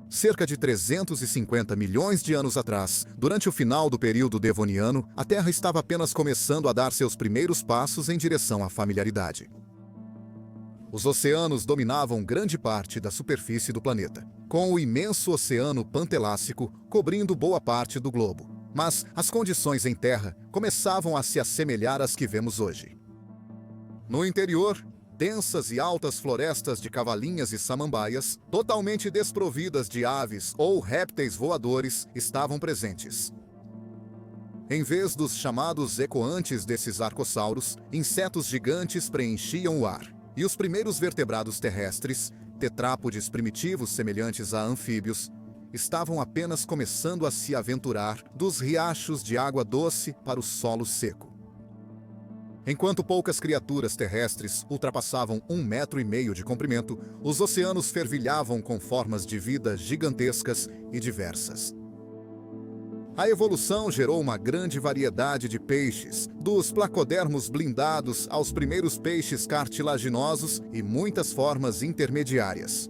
Cerca de 350 milhões de anos atrás, durante o final do período Devoniano, a Terra estava apenas começando a dar seus primeiros passos em direção à familiaridade. Os oceanos dominavam grande parte da superfície do planeta, com o imenso Oceano Pantelássico cobrindo boa parte do globo. Mas as condições em terra começavam a se assemelhar às que vemos hoje. No interior, densas e altas florestas de cavalinhas e samambaias, totalmente desprovidas de aves ou répteis voadores, estavam presentes. Em vez dos chamados ecoantes desses arcossauros, insetos gigantes preenchiam o ar. E os primeiros vertebrados terrestres, tetrápodes primitivos semelhantes a anfíbios, estavam apenas começando a se aventurar dos riachos de água doce para o solo seco. Enquanto poucas criaturas terrestres ultrapassavam 1,5 metro de comprimento, os oceanos fervilhavam com formas de vida gigantescas e diversas. A evolução gerou uma grande variedade de peixes, dos placodermos blindados aos primeiros peixes cartilaginosos e muitas formas intermediárias.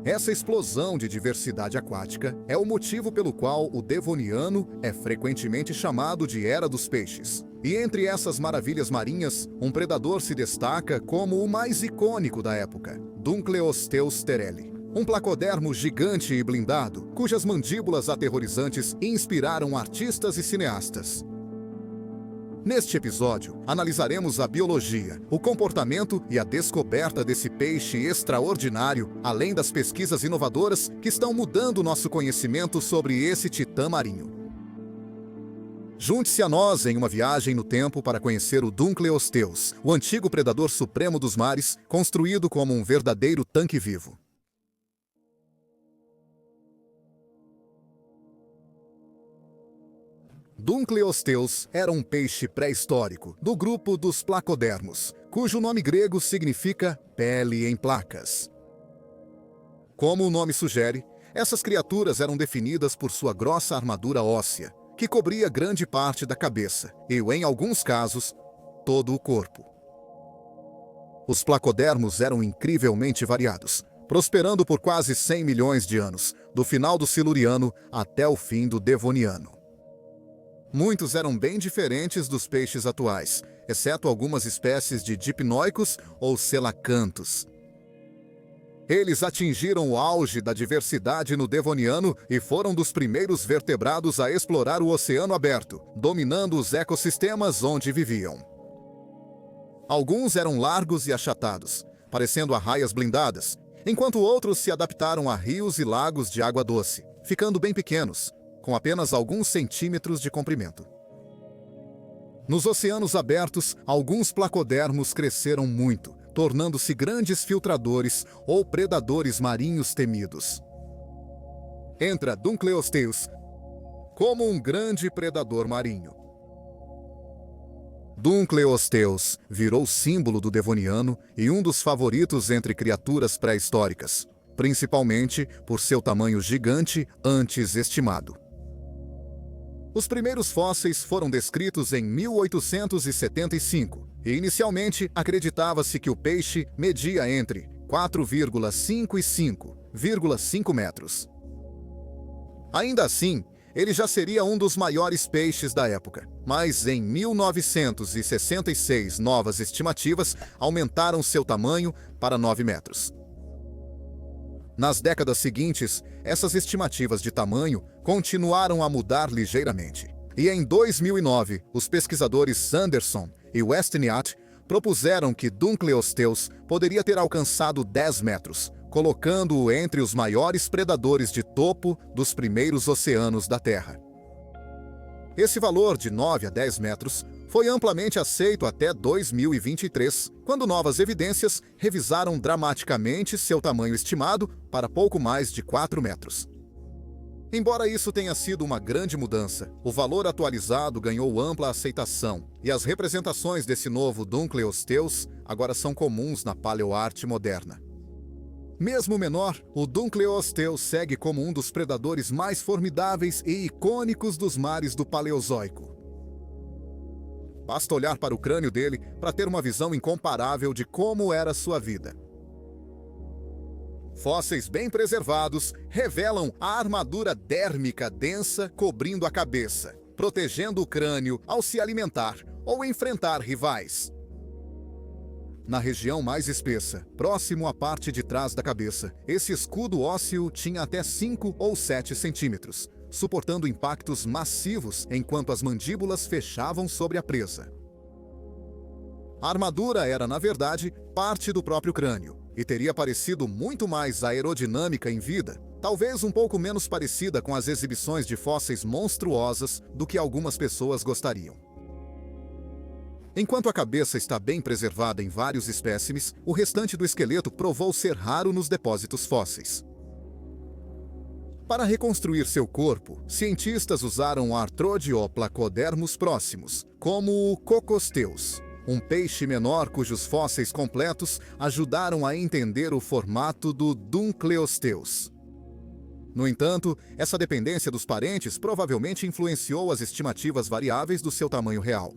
Essa explosão de diversidade aquática é o motivo pelo qual o Devoniano é frequentemente chamado de Era dos Peixes. E entre essas maravilhas marinhas, um predador se destaca como o mais icônico da época, Dunkleosteus tereli. Um placodermo gigante e blindado, cujas mandíbulas aterrorizantes inspiraram artistas e cineastas. Neste episódio, analisaremos a biologia, o comportamento e a descoberta desse peixe extraordinário, além das pesquisas inovadoras que estão mudando nosso conhecimento sobre esse titã marinho. Junte-se a nós em uma viagem no tempo para conhecer o Dunkleosteus, o antigo predador supremo dos mares, construído como um verdadeiro tanque vivo. Dunkleosteus era um peixe pré-histórico, do grupo dos placodermos, cujo nome grego significa pele em placas. Como o nome sugere, essas criaturas eram definidas por sua grossa armadura óssea, que cobria grande parte da cabeça e, em alguns casos, todo o corpo. Os placodermos eram incrivelmente variados, prosperando por quase 100 milhões de anos, do final do Siluriano até o fim do Devoniano. Muitos eram bem diferentes dos peixes atuais, exceto algumas espécies de dipnoicos ou selacantos. Eles atingiram o auge da diversidade no Devoniano e foram dos primeiros vertebrados a explorar o oceano aberto, dominando os ecossistemas onde viviam. Alguns eram largos e achatados, parecendo arraias blindadas, enquanto outros se adaptaram a rios e lagos de água doce, ficando bem pequenos, com apenas alguns centímetros de comprimento. Nos oceanos abertos, alguns placodermos cresceram muito, tornando-se grandes filtradores ou predadores marinhos temidos. Entra Dunkleosteus como um grande predador marinho. Dunkleosteus virou símbolo do Devoniano e um dos favoritos entre criaturas pré-históricas, principalmente por seu tamanho gigante antes estimado. Os primeiros fósseis foram descritos em 1875 e inicialmente acreditava-se que o peixe media entre 4,5 e 5,5 metros. Ainda assim, ele já seria um dos maiores peixes da época, mas em 1966 novas estimativas aumentaram seu tamanho para 9 metros. Nas décadas seguintes, essas estimativas de tamanho continuaram a mudar ligeiramente. E em 2009, os pesquisadores Sanderson e Westniat propuseram que Dunkleosteus poderia ter alcançado 10 metros, colocando-o entre os maiores predadores de topo dos primeiros oceanos da Terra. Esse valor de 9 a 10 metros foi amplamente aceito até 2023, quando novas evidências revisaram dramaticamente seu tamanho estimado para pouco mais de 4 metros. Embora isso tenha sido uma grande mudança, o valor atualizado ganhou ampla aceitação, e as representações desse novo Dunkleosteus agora são comuns na paleoarte moderna. Mesmo menor, o Dunkleosteus segue como um dos predadores mais formidáveis e icônicos dos mares do Paleozoico. Basta olhar para o crânio dele para ter uma visão incomparável de como era sua vida. Fósseis bem preservados revelam a armadura dérmica densa cobrindo a cabeça, protegendo o crânio ao se alimentar ou enfrentar rivais. Na região mais espessa, próximo à parte de trás da cabeça, esse escudo ósseo tinha até 5 ou 7 centímetros, suportando impactos massivos enquanto as mandíbulas fechavam sobre a presa. A armadura era, na verdade, parte do próprio crânio, e teria parecido muito mais aerodinâmica em vida, talvez um pouco menos parecida com as exibições de fósseis monstruosas do que algumas pessoas gostariam. Enquanto a cabeça está bem preservada em vários espécimes, o restante do esqueleto provou ser raro nos depósitos fósseis. Para reconstruir seu corpo, cientistas usaram artrodioplacodermos próximos, como o Cocosteus, um peixe menor cujos fósseis completos ajudaram a entender o formato do Dunkleosteus. No entanto, essa dependência dos parentes provavelmente influenciou as estimativas variáveis do seu tamanho real.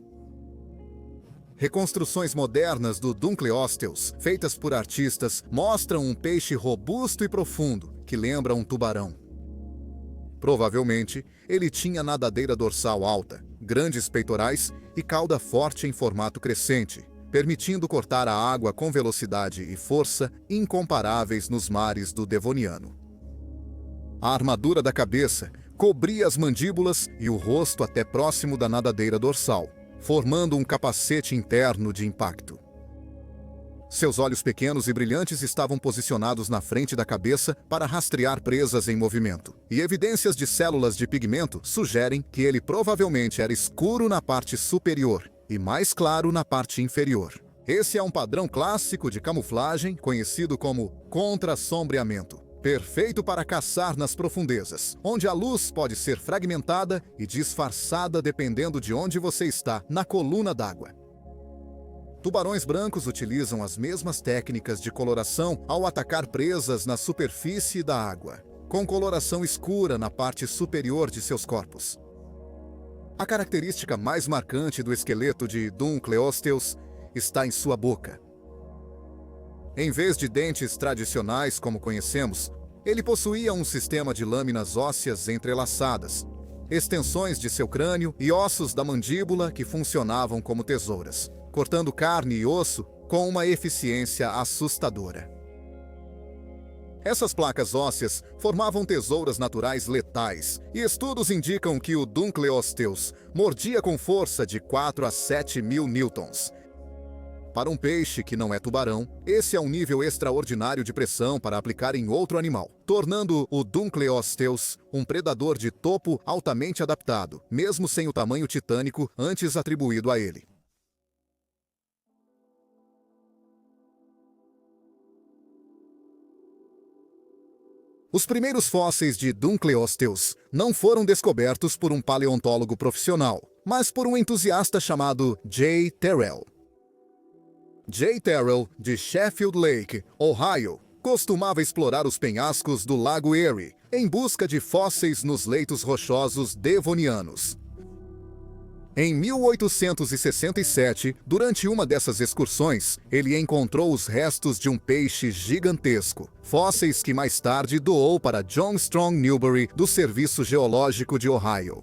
Reconstruções modernas do Dunkleosteus, feitas por artistas, mostram um peixe robusto e profundo, que lembra um tubarão. Provavelmente, ele tinha nadadeira dorsal alta, grandes peitorais e cauda forte em formato crescente, permitindo cortar a água com velocidade e força incomparáveis nos mares do Devoniano. A armadura da cabeça cobria as mandíbulas e o rosto até próximo da nadadeira dorsal, formando um capacete interno de impacto. Seus olhos pequenos e brilhantes estavam posicionados na frente da cabeça para rastrear presas em movimento, e evidências de células de pigmento sugerem que ele provavelmente era escuro na parte superior e mais claro na parte inferior. Esse é um padrão clássico de camuflagem conhecido como contra-sombreamento, perfeito para caçar nas profundezas, onde a luz pode ser fragmentada e disfarçada dependendo de onde você está na coluna d'água. Tubarões brancos utilizam as mesmas técnicas de coloração ao atacar presas na superfície da água, com coloração escura na parte superior de seus corpos. A característica mais marcante do esqueleto de Dunkleosteus está em sua boca. Em vez de dentes tradicionais como conhecemos, ele possuía um sistema de lâminas ósseas entrelaçadas, extensões de seu crânio e ossos da mandíbula que funcionavam como tesouras, cortando carne e osso com uma eficiência assustadora. Essas placas ósseas formavam tesouras naturais letais, e estudos indicam que o Dunkleosteus mordia com força de 4 a 7 mil newtons. Para um peixe que não é tubarão, esse é um nível extraordinário de pressão para aplicar em outro animal, tornando o Dunkleosteus um predador de topo altamente adaptado, mesmo sem o tamanho titânico antes atribuído a ele. Os primeiros fósseis de Dunkleosteus não foram descobertos por um paleontólogo profissional, mas por um entusiasta chamado J. Terrell. J. Terrell, de Sheffield Lake, Ohio, costumava explorar os penhascos do Lago Erie em busca de fósseis nos leitos rochosos devonianos. Em 1867, durante uma dessas excursões, ele encontrou os restos de um peixe gigantesco, fósseis que mais tarde doou para John Strong Newberry, do Serviço Geológico de Ohio.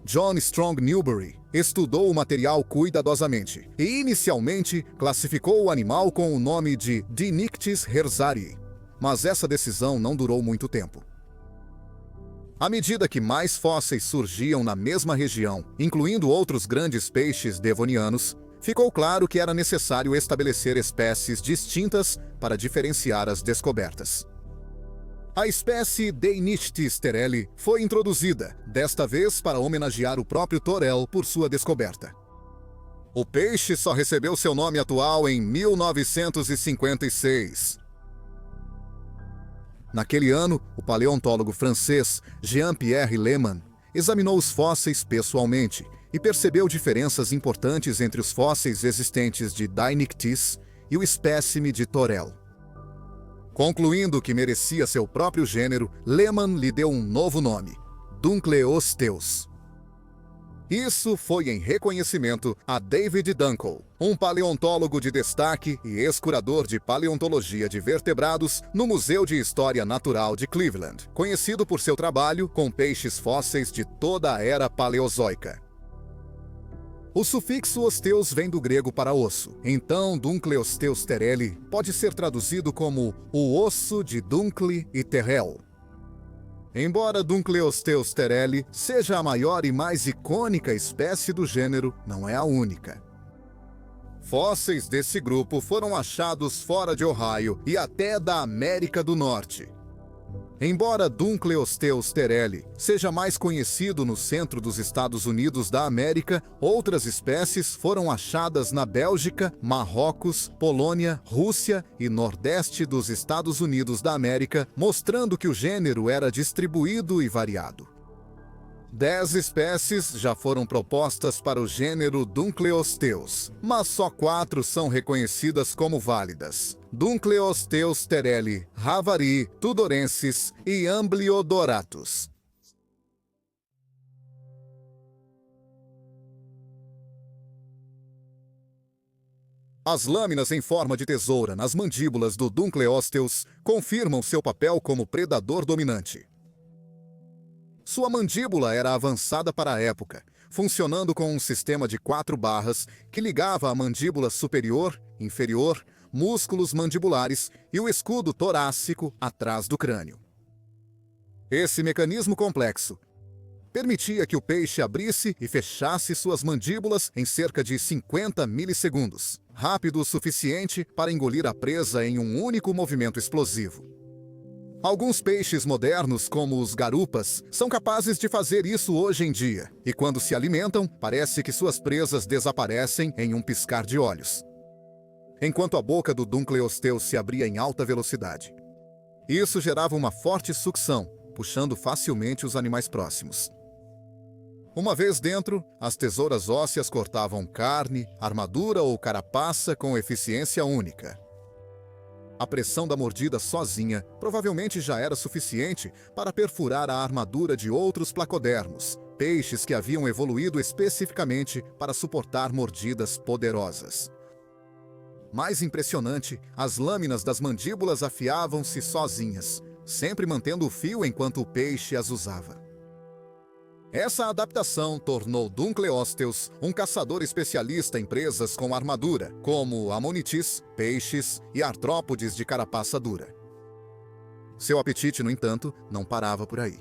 John Strong Newberry estudou o material cuidadosamente e, inicialmente, classificou o animal com o nome de Dinictis herzarii, mas essa decisão não durou muito tempo. À medida que mais fósseis surgiam na mesma região, incluindo outros grandes peixes devonianos, ficou claro que era necessário estabelecer espécies distintas para diferenciar as descobertas. A espécie Deinictis terrelli foi introduzida, desta vez para homenagear o próprio Torel por sua descoberta. O peixe só recebeu seu nome atual em 1956. Naquele ano, o paleontólogo francês Jean-Pierre Leman examinou os fósseis pessoalmente e percebeu diferenças importantes entre os fósseis existentes de Deinictis e o espécime de Torel. Concluindo que merecia seu próprio gênero, Leman lhe deu um novo nome, Dunkleosteus. Isso foi em reconhecimento a David Dunkel, um paleontólogo de destaque e ex-curador de paleontologia de vertebrados no Museu de História Natural de Cleveland, conhecido por seu trabalho com peixes fósseis de toda a era paleozoica. O sufixo osteus vem do grego para osso, então Dunkleosteus tereli pode ser traduzido como o osso de Dunkle e Terrell. Embora Dunkleosteus tereli seja a maior e mais icônica espécie do gênero, não é a única. Fósseis desse grupo foram achados fora de Ohio e até da América do Norte. Embora Dunkleosteus tereli seja mais conhecido no centro dos Estados Unidos da América, outras espécies foram achadas na Bélgica, Marrocos, Polônia, Rússia e Nordeste dos Estados Unidos da América, mostrando que o gênero era distribuído e variado. 10 espécies já foram propostas para o gênero Dunkleosteus, mas só 4 são reconhecidas como válidas: Dunkleosteus tereli, Havari, tudorensis e Ambliodoratus. As lâminas em forma de tesoura nas mandíbulas do Dunkleosteus confirmam seu papel como predador dominante. Sua mandíbula era avançada para a época, funcionando com um sistema de 4 barras que ligava a mandíbula superior, inferior, músculos mandibulares e o escudo torácico atrás do crânio. Esse mecanismo complexo permitia que o peixe abrisse e fechasse suas mandíbulas em cerca de 50 milissegundos, rápido o suficiente para engolir a presa em um único movimento explosivo. Alguns peixes modernos, como os garupas, são capazes de fazer isso hoje em dia, e quando se alimentam, parece que suas presas desaparecem em um piscar de olhos, enquanto a boca do Dunkleosteus se abria em alta velocidade. Isso gerava uma forte sucção, puxando facilmente os animais próximos. Uma vez dentro, as tesouras ósseas cortavam carne, armadura ou carapaça com eficiência única. A pressão da mordida sozinha provavelmente já era suficiente para perfurar a armadura de outros placodermos, peixes que haviam evoluído especificamente para suportar mordidas poderosas. Mais impressionante, as lâminas das mandíbulas afiavam-se sozinhas, sempre mantendo o fio enquanto o peixe as usava. Essa adaptação tornou Dunkleosteus um caçador especialista em presas com armadura, como amonitis, peixes e artrópodes de carapaça dura. Seu apetite, no entanto, não parava por aí.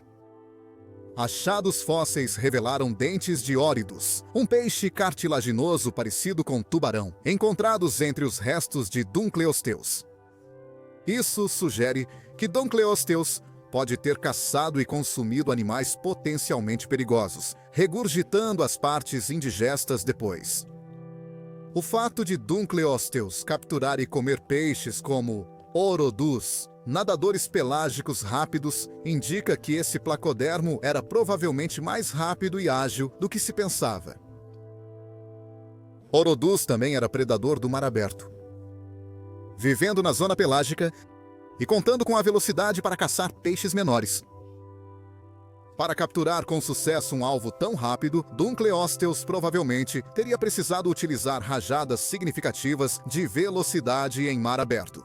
Achados fósseis revelaram dentes de óridos, um peixe cartilaginoso parecido com tubarão, encontrados entre os restos de Dunkleosteus. Isso sugere que Dunkleosteus pode ter caçado e consumido animais potencialmente perigosos, regurgitando as partes indigestas depois. O fato de Dunkleosteus capturar e comer peixes como orodus, nadadores pelágicos rápidos, indica que esse placodermo era provavelmente mais rápido e ágil do que se pensava. Orodus também era predador do mar aberto, vivendo na zona pelágica e contando com a velocidade para caçar peixes menores. Para capturar com sucesso um alvo tão rápido, Dunkleosteus provavelmente teria precisado utilizar rajadas significativas de velocidade em mar aberto.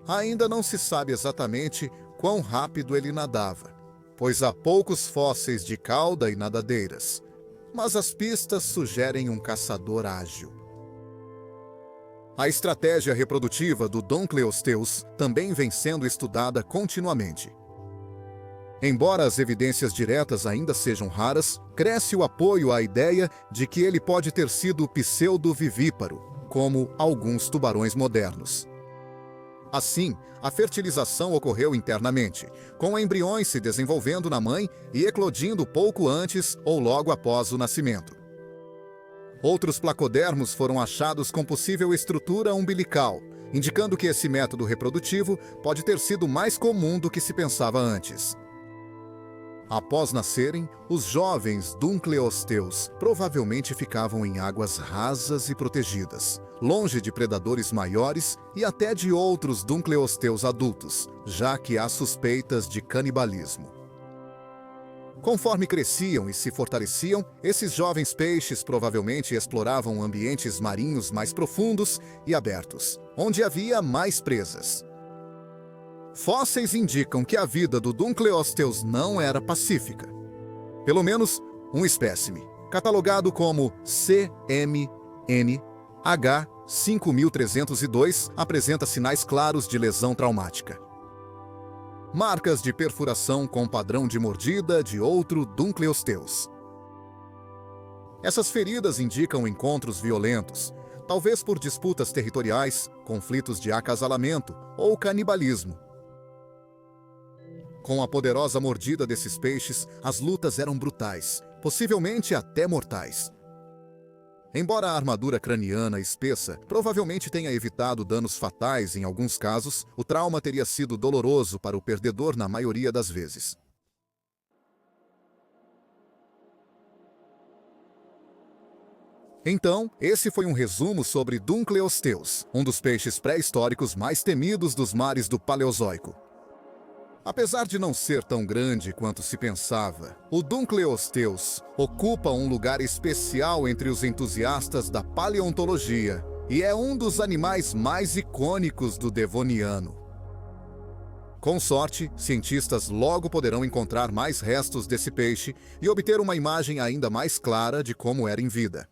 Ainda não se sabe exatamente quão rápido ele nadava, pois há poucos fósseis de cauda e nadadeiras, mas as pistas sugerem um caçador ágil. A estratégia reprodutiva do Dunkleosteus também vem sendo estudada continuamente. Embora as evidências diretas ainda sejam raras, cresce o apoio à ideia de que ele pode ter sido pseudo-vivíparo, como alguns tubarões modernos. Assim, a fertilização ocorreu internamente, com embriões se desenvolvendo na mãe e eclodindo pouco antes ou logo após o nascimento. Outros placodermos foram achados com possível estrutura umbilical, indicando que esse método reprodutivo pode ter sido mais comum do que se pensava antes. Após nascerem, os jovens Dunkleosteus provavelmente ficavam em águas rasas e protegidas, longe de predadores maiores e até de outros Dunkleosteus adultos, já que há suspeitas de canibalismo. Conforme cresciam e se fortaleciam, esses jovens peixes provavelmente exploravam ambientes marinhos mais profundos e abertos, onde havia mais presas. Fósseis indicam que a vida do Dunkleosteus não era pacífica. Pelo menos um espécime, catalogado como CMNH5302, apresenta sinais claros de lesão traumática. Marcas de perfuração com padrão de mordida de outro Dunkleosteus. Essas feridas indicam encontros violentos, talvez por disputas territoriais, conflitos de acasalamento ou canibalismo. Com a poderosa mordida desses peixes, as lutas eram brutais, possivelmente até mortais. Embora a armadura craniana espessa provavelmente tenha evitado danos fatais em alguns casos, o trauma teria sido doloroso para o perdedor na maioria das vezes. Então, esse foi um resumo sobre Dunkleosteus, um dos peixes pré-históricos mais temidos dos mares do Paleozoico. Apesar de não ser tão grande quanto se pensava, o Dunkleosteus ocupa um lugar especial entre os entusiastas da paleontologia e é um dos animais mais icônicos do Devoniano. Com sorte, cientistas logo poderão encontrar mais restos desse peixe e obter uma imagem ainda mais clara de como era em vida.